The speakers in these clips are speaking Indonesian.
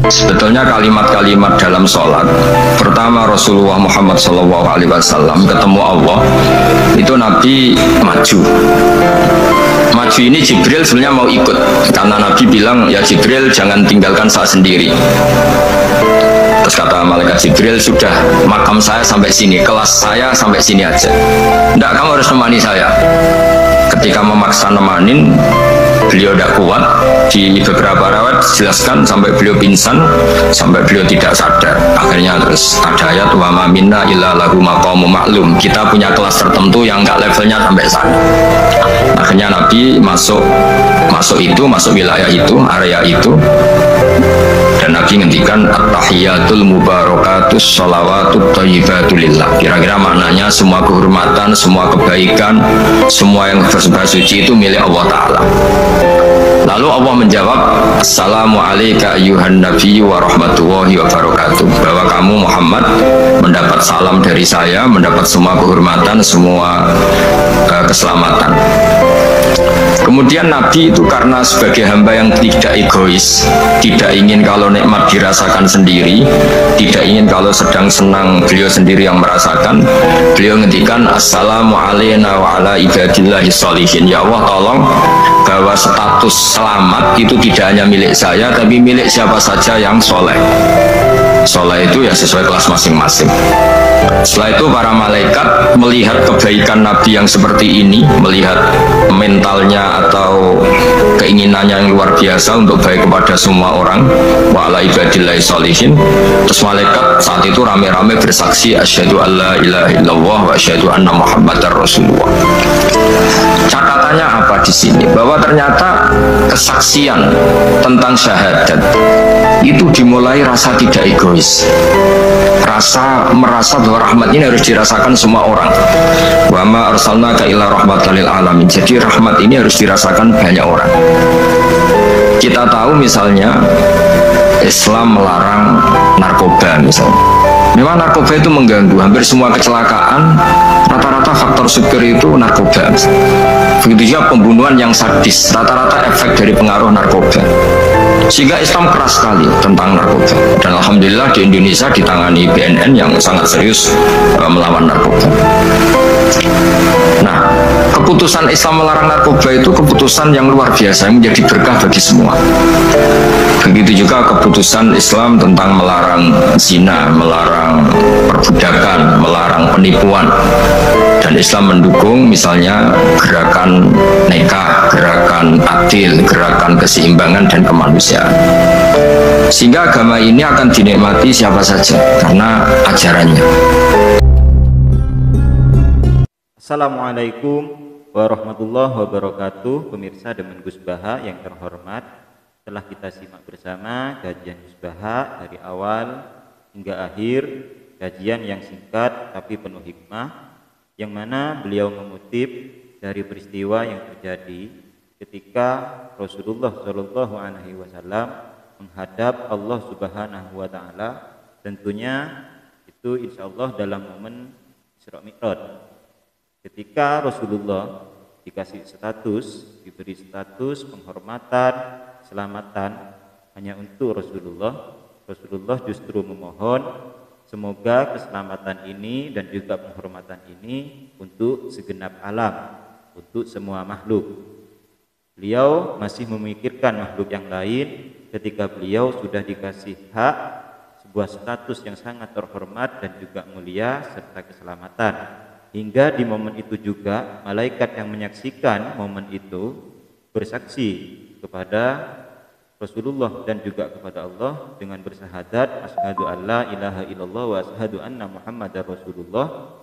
Sebetulnya kalimat-kalimat dalam sholat, pertama Rasulullah Muhammad SAW ketemu Allah, itu Nabi maju. Maju ini Jibril sebenarnya mau ikut, karena Nabi bilang, ya Jibril jangan tinggalkan saya sendiri. Terus kata malaikat Jibril, sudah makam saya sampai sini, kelas saya sampai sini aja. Enggak, kamu harus nemani saya. Ketika memaksa nemanin, beliau tidak kuat. Di beberapa rawat dijelaskan sampai beliau pingsan, sampai beliau tidak sadar. Akhirnya terus ada ayat wa ma minna illa lahu maqamun ma'lum. Kita punya kelas tertentu yang enggak levelnya sampai sana. Akhirnya Nabi masuk wilayah itu, area itu. Dan Nabi ngendikan at-tahiyatul mubarakatus sholawatut thayyibatul lillah. Kira-kira maknanya semua kehormatan, semua kebaikan, semua yang bersembah suci itu milik Allah Ta'ala. Lalu Allah menjawab, assalamu alayka ayyuhan nabiyyu wa rahmatullahi wa barakatuh. Bahwa kamu Muhammad mendapat salam dari saya, mendapat semua kehormatan, semua keselamatan. Kemudian Nabi itu karena sebagai hamba yang tidak egois, tidak ingin kalau nikmat dirasakan sendiri, tidak ingin kalau sedang senang beliau sendiri yang merasakan. Beliau ngendikan assalamu alayna wa ala ibadillahi sholihin. Ya Allah, tolong bahwa status selamat itu tidak hanya milik saya, tapi milik siapa saja yang soleh. Soleh itu ya sesuai kelas masing-masing. Setelah itu para malaikat melihat kebaikan Nabi yang seperti ini, melihat mentalnya atau keinginannya yang luar biasa untuk baik kepada semua orang, wa ala ibadillahi sholihin. Terus malaikat saat itu rame-rame bersaksi asyhadu alla ilaha illallah wa asyhadu anna muhammadar rasulullah. Catatannya apa di sini? Bahwa ternyata kesaksian tentang syahadat itu dimulai rasa tidak egois, merasa bahwa rahmat ini harus dirasakan semua orang. Wa ma arsalnaka illa rahmatan lil alamin. Jadi rahmat ini harus dirasakan banyak orang. Kita tahu misalnya Islam melarang narkoba misalnya. Memang narkoba itu mengganggu, hampir semua kecelakaan rata-rata faktor supir itu narkoba. Begitu juga pembunuhan yang sadis, rata-rata efek dari pengaruh narkoba. Sehingga Islam keras sekali tentang narkoba. Dan alhamdulillah di Indonesia ditangani BNN yang sangat serius melawan narkoba. Nah, keputusan Islam melarang narkoba itu keputusan yang luar biasa, yang menjadi berkah bagi semua. Begitu juga keputusan Islam tentang melarang zina, melarang perbudakan, melarang penipuan. Dan Islam mendukung misalnya gerakan nikah, gerakan adil, gerakan keseimbangan dan kemanusiaan. Sehingga agama ini akan dinikmati siapa saja karena ajarannya. Assalamualaikum warahmatullahi wabarakatuh. Pemirsa Demen Gus Baha yang terhormat, telah kita simak bersama kajian Gus Baha dari awal hingga akhir. Kajian yang singkat tapi penuh hikmah, yang mana beliau mengutip dari peristiwa yang terjadi ketika Rasulullah Shallallahu Alaihi Wasallam menghadap Allah Subhanahu Wa Taala. Tentunya itu insya Allah dalam momen Isra Mi'raj, ketika Rasulullah dikasih status, diberi status penghormatan, keselamatan hanya untuk Rasulullah. Rasulullah justru memohon semoga keselamatan ini dan juga penghormatan ini untuk segenap alam, untuk semua makhluk. Beliau masih memikirkan makhluk yang lain ketika beliau sudah dikasih hak, sebuah status yang sangat terhormat dan juga mulia serta keselamatan. Hingga di momen itu juga malaikat yang menyaksikan momen itu bersaksi kepada Rasulullah dan juga kepada Allah dengan bersyahadat asyhadu alla ilaha illallah wa asyhadu anna muhammadar rasulullah.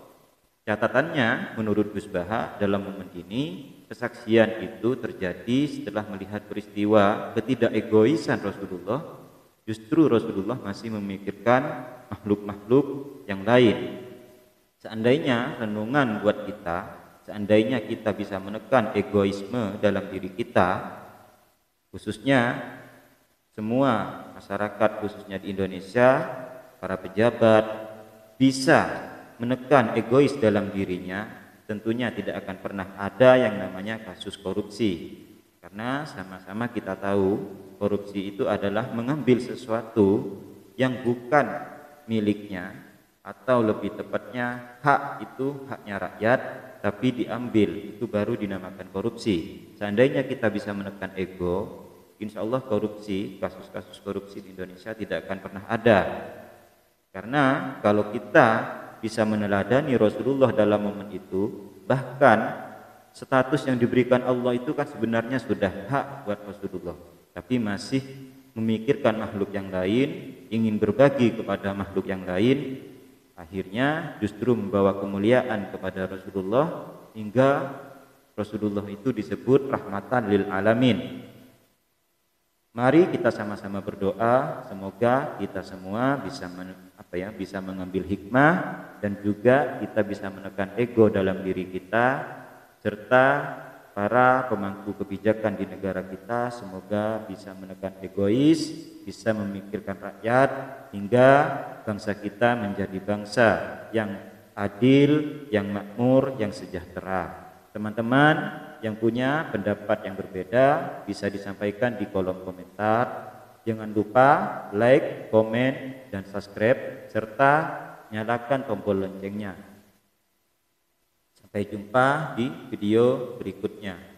Catatannya menurut Gus Baha dalam momen ini, kesaksian itu terjadi setelah melihat peristiwa ketidakegoisan Rasulullah. Justru Rasulullah masih memikirkan makhluk-makhluk yang lain. Seandainya renungan buat kita, seandainya kita bisa menekan egoisme dalam diri kita, khususnya semua masyarakat khususnya di Indonesia, para pejabat bisa menekan egois dalam dirinya, tentunya tidak akan pernah ada yang namanya kasus korupsi. Karena sama-sama kita tahu korupsi itu adalah mengambil sesuatu yang bukan miliknya, atau lebih tepatnya hak itu haknya rakyat tapi diambil, itu baru dinamakan korupsi. Seandainya kita bisa menekan ego, insya Allah korupsi, kasus-kasus korupsi di Indonesia tidak akan pernah ada. Karena kalau kita bisa meneladani Rasulullah dalam momen itu, bahkan status yang diberikan Allah itu kan sebenarnya sudah hak buat Rasulullah, tapi masih memikirkan makhluk yang lain, ingin berbagi kepada makhluk yang lain, akhirnya justru membawa kemuliaan kepada Rasulullah hingga Rasulullah itu disebut rahmatan lil alamin. Mari kita sama-sama berdoa, semoga kita semua bisa mengambil hikmah dan juga kita bisa menekan ego dalam diri kita, serta para pemangku kebijakan di negara kita semoga bisa menekan egois, bisa memikirkan rakyat, hingga bangsa kita menjadi bangsa yang adil, yang makmur, yang sejahtera. Teman-teman yang punya pendapat yang berbeda bisa disampaikan di kolom komentar. Jangan lupa like, komen, dan subscribe, serta nyalakan tombol loncengnya. Sampai jumpa di video berikutnya.